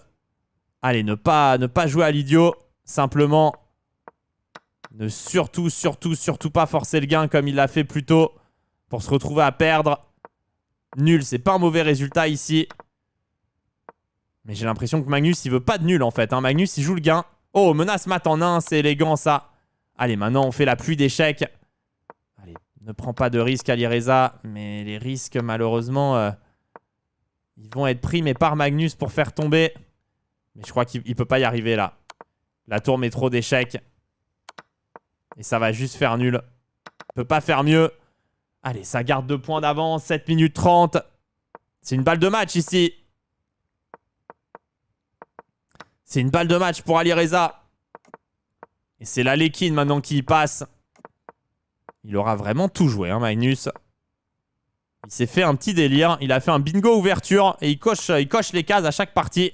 Allez, ne pas jouer à l'idiot. Simplement, ne surtout pas forcer le gain comme il l'a fait plus tôt pour se retrouver à perdre. Nul, c'est pas un mauvais résultat ici. Mais j'ai l'impression que Magnus, il veut pas de nul en fait. Hein. Magnus, il joue le gain. Oh, menace mat en 1, c'est élégant ça. Allez, maintenant, on fait la pluie d'échecs. Allez, ne prends pas de risques, Alireza. Mais les risques, malheureusement, ils vont être pris, mais par Magnus pour faire tomber. Mais je crois qu'il peut pas y arriver là. La tour met trop d'échecs. Et ça va juste faire nul. Il peut pas faire mieux. Allez, ça garde 2 points d'avance. 7 minutes 30. C'est une balle de match ici. C'est une balle de match pour Alireza. Et c'est l'Alekin maintenant qui y passe. Il aura vraiment tout joué, hein, Magnus. Il s'est fait un petit délire. Il a fait un bingo ouverture. Et il coche les cases à chaque partie.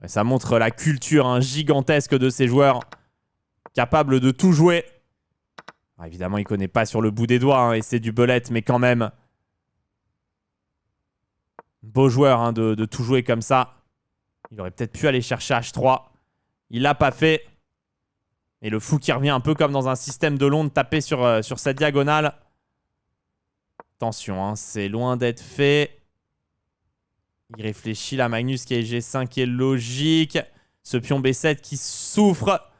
Et ça montre la culture gigantesque de ces joueurs. Capables de tout jouer. Alors, évidemment, il ne connaît pas sur le bout des doigts. Et c'est du belette, mais quand même. Beau joueur de tout jouer comme ça. Il aurait peut-être pu aller chercher H3. Il l'a pas fait. Et le fou qui revient un peu comme dans un système de l'onde, taper sur sa diagonale. Attention, c'est loin d'être fait. Il réfléchit là, Magnus qui est G5 qui est logique. Ce pion B7 qui souffre.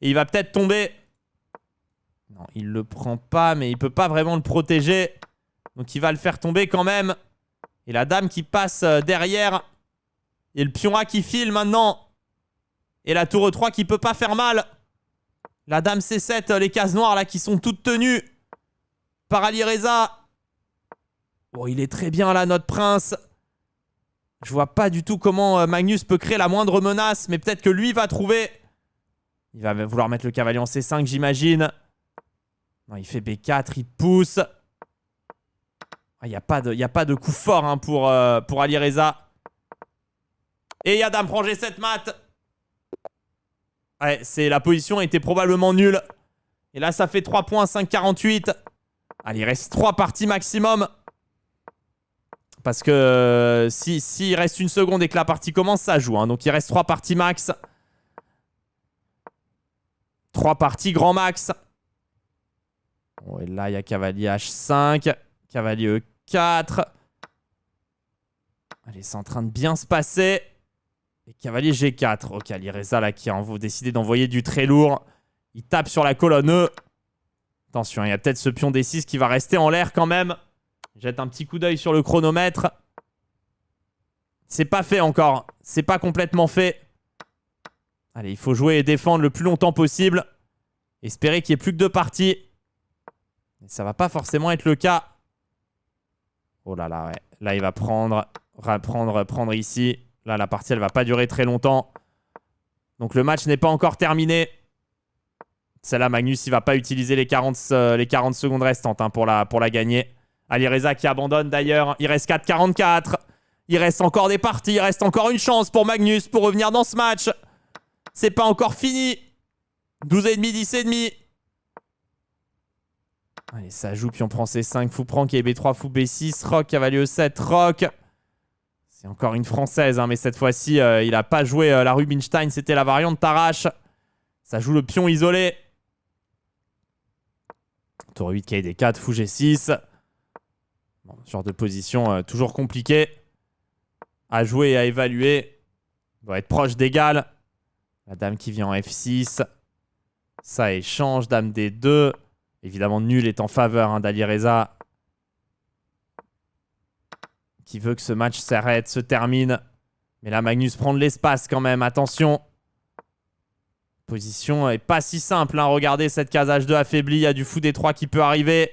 Et il va peut-être tomber. Non, il le prend pas, mais il peut pas vraiment le protéger. Donc il va le faire tomber quand même. Et la dame qui passe derrière. Et le pion A qui file maintenant. Et la tour E3 qui peut pas faire mal. La dame C7, les cases noires là qui sont toutes tenues par Alireza. Bon, il est très bien là, notre prince. Je vois pas du tout comment Magnus peut créer la moindre menace. Mais peut-être que lui va trouver. Il va vouloir mettre le cavalier en C5, j'imagine. Non, il fait B4, il pousse. Il n'y a pas de coup fort pour Alireza. Et Adam prend G7 mat. Ouais, la position était probablement nulle. Et là, ça fait 3 points, 5,48. Allez, il reste 3 parties maximum. Parce que s'il reste 1 seconde et que la partie commence, ça joue. Donc, il reste 3 parties max. 3 parties grand max. Bon, et là, il y a cavalier H5. Cavalier E4. Allez, c'est en train de bien se passer. Et cavalier G4. Ok, Alireza là qui a décidé d'envoyer du très lourd. Il tape sur la colonne E. Attention, il y a peut-être ce pion D6 qui va rester en l'air quand même. Jette un petit coup d'œil sur le chronomètre. C'est pas fait encore. C'est pas complètement fait. Allez, il faut jouer et défendre le plus longtemps possible. Espérer qu'il n'y ait plus que 2 parties. Mais ça va pas forcément être le cas. Oh là là, ouais. Là, il va prendre ici. Là, la partie, elle va pas durer très longtemps. Donc, le match n'est pas encore terminé. Celle-là, Magnus, il va pas utiliser les 40 secondes restantes hein, pour la gagner. Alireza qui abandonne d'ailleurs. Il reste 4,44. Il reste encore des parties. Il reste encore une chance pour Magnus pour revenir dans ce match. C'est pas encore fini. 12,5, 10,5. Allez, ça joue, puis on prend C5. Fou prend qui est B3, Fou B6. Rock qui a valu E7. Rock. C'est encore une française, hein, mais cette fois-ci, il n'a pas joué la Rubinstein. C'était la variante Tarrache. Ça joue le pion isolé. Tour 8, KD4, Fou G6. Bon, ce genre de position toujours compliqué à jouer et à évaluer. Il doit être proche d'égal. La dame qui vient en F6. Ça échange, dame D2. Évidemment, nul est en faveur hein, d'Alireza. Qui veut que ce match s'arrête, se termine. Mais là, Magnus prend de l'espace quand même. Attention. Position est pas si simple. Hein. Regardez cette case H2 affaiblie. Il y a du Fou D3 qui peut arriver.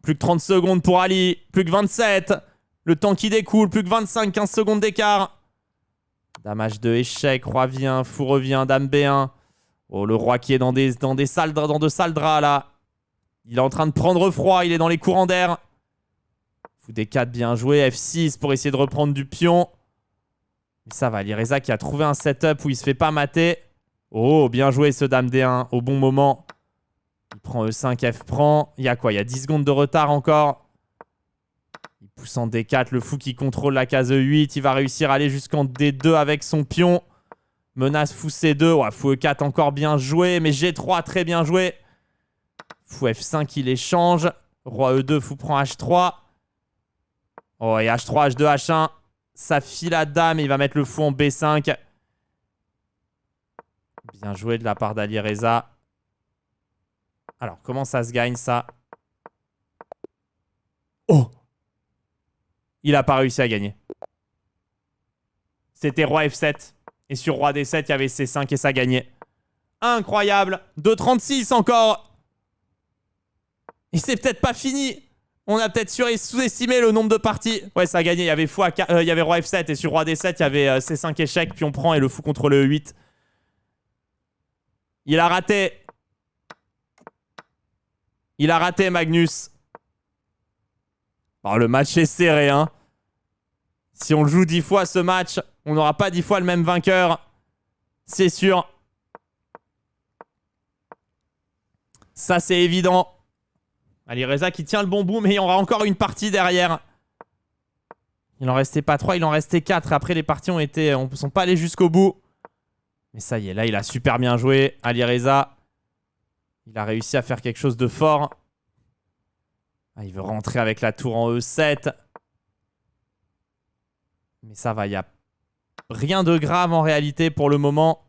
Plus que 30 secondes pour Ali. Plus que 27. Le temps qui découle. Plus que 25. 15 secondes d'écart. Dame H2, échec. Roi vient. Fou revient. Dame B1. Oh, le roi qui est dans de sales draps là. Il est en train de prendre froid. Il est dans les courants d'air. Fou D4, bien joué. F6 pour essayer de reprendre du pion. Mais ça va. Alireza qui a trouvé un setup où il se fait pas mater. Oh, bien joué ce dame D1 au bon moment. Il prend E5, F prend. Il y a quoi? Il y a 10 secondes de retard encore. Il pousse en D4. Le Fou qui contrôle la case E8. Il va réussir à aller jusqu'en D2 avec son pion. Menace Fou C2. Ouais, Fou E4 encore bien joué. Mais G3 très bien joué. Fou F5 il échange. Roi E2. Fou prend H3. Oh, et H3, H2, H1. Ça file la dame. Il va mettre le Fou en B5. Bien joué de la part d'Alireza. Alors, comment ça se gagne, ça? Oh! Il n'a pas réussi à gagner. C'était Roi F7. Et sur Roi D7, il y avait C5 et ça gagnait. Incroyable! 2,36 encore! Et c'est peut-être pas fini! On a peut-être sous-estimé le nombre de parties. Ouais, ça a gagné. Il y avait, il y avait Roi F7 et sur Roi D7, il y avait C5 échec. Puis on prend et le Fou contre le E8. Il a raté. Il a raté, Magnus. Alors, le match est serré, hein. Si on le joue 10 fois ce match, on n'aura pas 10 fois le même vainqueur. C'est sûr. Ça, c'est évident. Alireza qui tient le bon bout, mais il y aura encore une partie derrière. Il en restait pas 3, il en restait 4. Après, les parties ne sont pas allées jusqu'au bout. Mais ça y est, là, il a super bien joué. Alireza, il a réussi à faire quelque chose de fort. Ah, il veut rentrer avec la tour en E7. Mais ça va, il n'y a rien de grave en réalité pour le moment.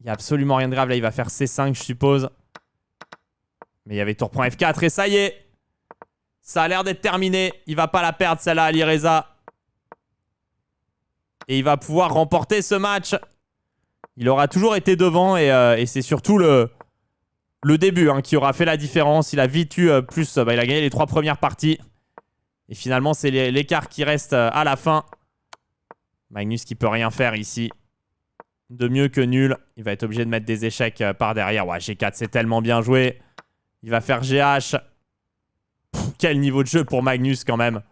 Il n'y a absolument rien de grave. Là, il va faire C5, je suppose. Mais il y avait tour prend F4 et ça y est. Ça a l'air d'être terminé. Il va pas la perdre, celle-là, Alireza. Et il va pouvoir remporter ce match. Il aura toujours été devant et c'est surtout le début hein, qui aura fait la différence. Il a vite eu plus... il a gagné les 3 premières parties. Et finalement, c'est l'écart qui reste à la fin. Magnus qui peut rien faire ici. De mieux que nul. Il va être obligé de mettre des échecs par derrière. Ouais, G4, c'est tellement bien joué. Il va faire GH. Pff, quel niveau de jeu pour Magnus quand même.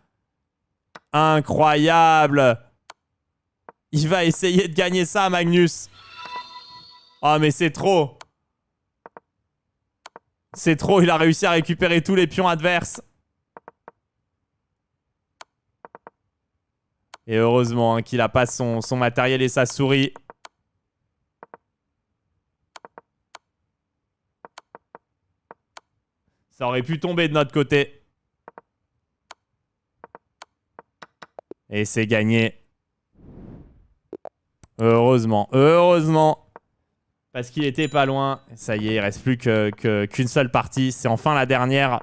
Incroyable. Il va essayer de gagner ça, Magnus. Oh, mais c'est trop. C'est trop. Il a réussi à récupérer tous les pions adverses. Et heureusement hein, qu'il n'a pas son matériel et sa souris. Ça aurait pu tomber de notre côté. Et c'est gagné. Heureusement. Heureusement. Parce qu'il était pas loin. Ça y est, il reste plus qu'une seule partie. C'est enfin la dernière.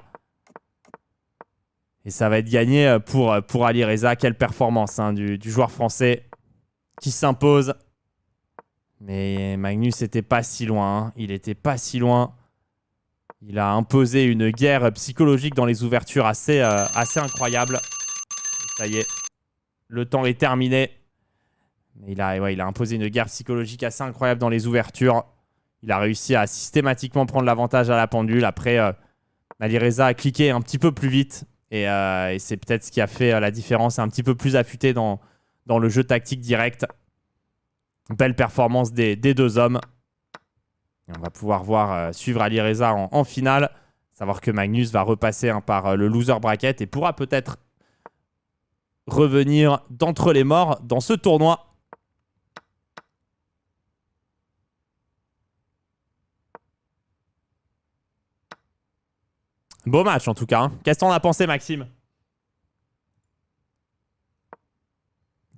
Et ça va être gagné pour Alireza. Quelle performance hein, du joueur français qui s'impose. Mais Magnus était pas si loin. Hein. Il était pas si loin. Il a imposé une guerre psychologique dans les ouvertures assez incroyable. Ça y est, le temps est terminé. Il a imposé une guerre psychologique assez incroyable dans les ouvertures. Il a réussi à systématiquement prendre l'avantage à la pendule. Après, Alireza a cliqué un petit peu plus vite. Et c'est peut-être ce qui a fait la différence. Un petit peu plus affûté dans le jeu tactique direct. Belle performance des deux hommes. Et on va pouvoir suivre Alireza en finale. Savoir que Magnus va repasser par le loser bracket et pourra peut-être revenir d'entre les morts dans ce tournoi. Beau match en tout cas. Hein. Qu'est-ce que t'en as pensé, Maxime?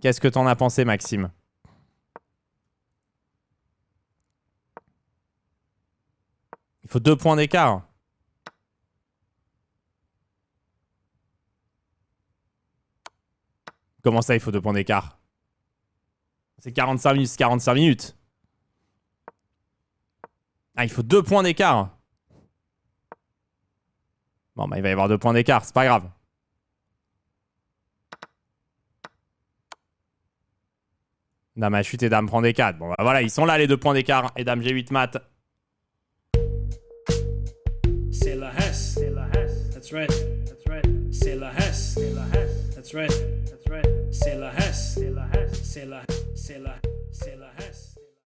Qu'est-ce que t'en as pensé, Maxime? Il faut 2 points d'écart. Comment ça, il faut 2 points d'écart? C'est 45 minutes, 45 minutes. Ah, il faut 2 points d'écart. Bon, bah, il va y avoir 2 points d'écart, c'est pas grave. Dame H8 et Dame prend des 4. Bon, bah voilà, ils sont là les 2 points d'écart. Et Dame G8 mat. C'est la Hesse. C'est la Hesse. That's right. That's right. C'est la Hesse. C'est la Hesse. That's right. That's right. C'est la Hesse. C'est la Hesse. C'est la Hesse.